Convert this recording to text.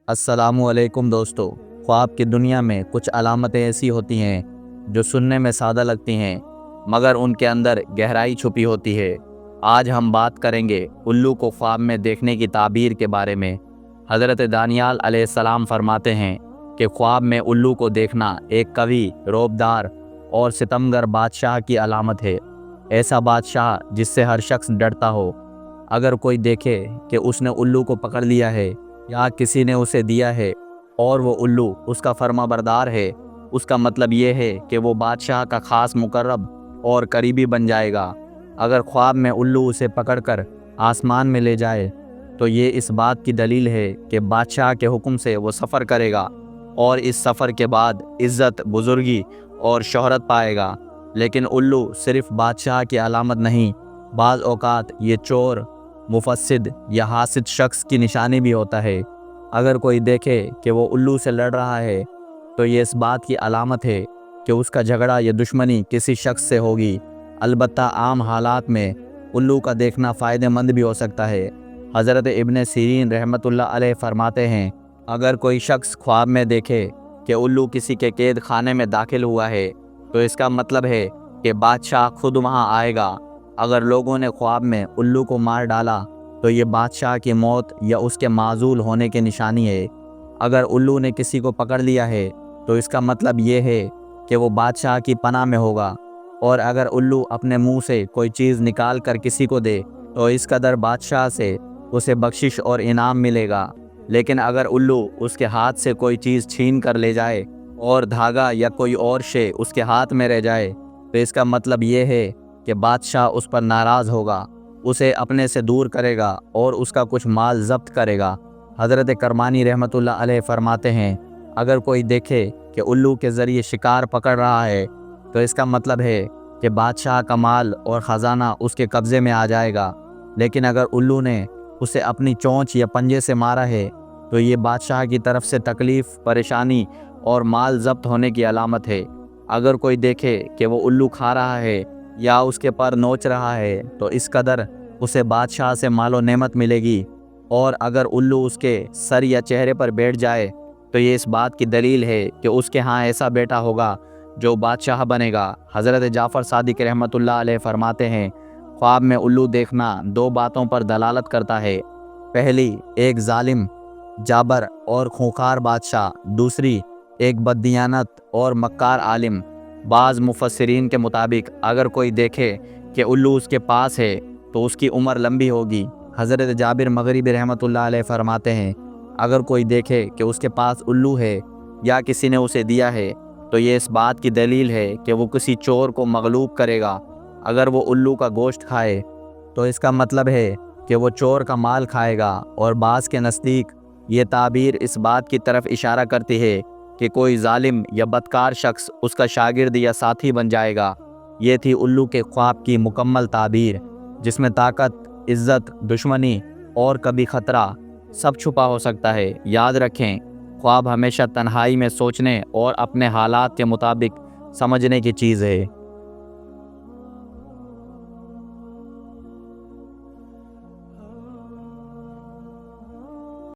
अस्सलामुअलैकुम दोस्तों। ख्वाब की दुनिया में कुछ अलामतें ऐसी होती हैं जो सुनने में सादा लगती हैं मगर उनके अंदर गहराई छुपी होती है। आज हम बात करेंगे उल्लू को ख्वाब में देखने की ताबीर के बारे में। हज़रत दानियाल अलैहिस्सलाम फरमाते हैं कि ख्वाब में उल्लू को देखना एक कवि, रौबदार और सितमगर बादशाह की अलामत है। ऐसा बादशाह जिससे हर शख्स डरता हो। अगर कोई देखे कि उसने उल्लू को पकड़ लिया है या किसी ने उसे दिया है और वो उल्लू उसका फर्माबरदार है, उसका मतलब ये है कि वो बादशाह का ख़ास मुकर्रब और करीबी बन जाएगा। अगर ख्वाब में उल्लू उसे पकड़कर आसमान में ले जाए तो ये इस बात की दलील है कि बादशाह के हुक्म से वो सफ़र करेगा और इस सफ़र के बाद इज़्ज़त, बुज़ुर्गी और शोहरत पाएगा। लेकिन उल्लू सिर्फ़ बादशाह की अलामत नहीं, बाज़ औक़ात ये चोर, मुफस्सिद या हासिद शख्स की निशानी भी होता है। अगर कोई देखे कि वो उल्लू से लड़ रहा है तो ये इस बात की अलामत है कि उसका झगड़ा या दुश्मनी किसी शख्स से होगी। अलबत्ता आम हालात में उल्लू का देखना फ़ायदेमंद भी हो सकता है। हज़रत इब्न सीरीन रहमतुल्लाह अलैह फरमाते हैं, अगर कोई शख्स ख्वाब में देखे कि उल्लू किसी के कैद खाने में दाखिल हुआ है तो इसका मतलब है कि बादशाह खुद वहाँ आएगा। अगर लोगों ने ख्वाब में उल्लू को मार डाला तो ये बादशाह की मौत या उसके माजूल होने की निशानी है। अगर उल्लू ने किसी को पकड़ लिया है तो इसका मतलब ये है कि वो बादशाह की पनाह में होगा। और अगर उल्लू अपने मुंह से कोई चीज़ निकाल कर किसी को दे तो इस कदर बादशाह से उसे बख्शिश और इनाम मिलेगा। लेकिन अगर उल्लू उसके हाथ से कोई चीज़ छीन कर ले जाए और धागा या कोई और शे उसके हाथ में रह जाए तो इसका मतलब ये है कि बादशाह उस पर नाराज़ होगा, उसे अपने से दूर करेगा और उसका कुछ माल जब्त करेगा। हज़रत करमानी रहमतुल्लाह अलैह फरमाते हैं, अगर कोई देखे कि उल्लू के ज़रिए शिकार पकड़ रहा है तो इसका मतलब है कि बादशाह का माल और ख़जाना उसके कब्ज़े में आ जाएगा। लेकिन अगर उल्लू ने उसे अपनी चोंच या पंजे से मारा है तो ये बादशाह की तरफ से तकलीफ़, परेशानी और माल जब्त होने की अलामत है। अगर कोई देखे कि वो उल्लू खा रहा है या उसके पर नोच रहा है तो इस कदर उसे बादशाह से मालो नेमत मिलेगी। और अगर उल्लू उसके सर या चेहरे पर बैठ जाए तो ये इस बात की दलील है कि उसके यहाँ ऐसा बेटा होगा जो बादशाह बनेगा। हज़रत जाफ़र सादिक रहमतुल्लाह अलैह फरमाते हैं, ख्वाब में उल्लू देखना दो बातों पर दलालत करता है। पहली, एक जालिम, जाबर और खूंखार बादशाह। दूसरी, एक बददियानत और मक्कार आलिम। बाज़ मुफस्सिरीन के मुताबिक अगर कोई देखे कि उल्लू उसके पास है तो उसकी उम्र लंबी होगी। हज़रत जाबिर मग़रिबी रहमतुल्लाह अलैह फरमाते हैं, अगर कोई देखे कि उसके पास उल्लू है या किसी ने उसे दिया है तो ये इस बात की दलील है कि वो किसी चोर को मगलूब करेगा। अगर वो उल्लू का गोश्त खाए तो इसका मतलब है कि वो चोर का माल खाएगा। और बाज़ के नज़दीक ये ताबीर इस बात की तरफ इशारा करती है कि कोई जालिम या बदकार शख्स उसका शागिर्द या साथी बन जाएगा। ये थी उल्लू के ख्वाब की मुकम्मल ताबीर, जिसमें ताकत, इज़्ज़त, दुश्मनी और कभी ख़तरा सब छुपा हो सकता है। याद रखें, ख्वाब हमेशा तन्हाई में सोचने और अपने हालात के मुताबिक समझने की चीज़ है।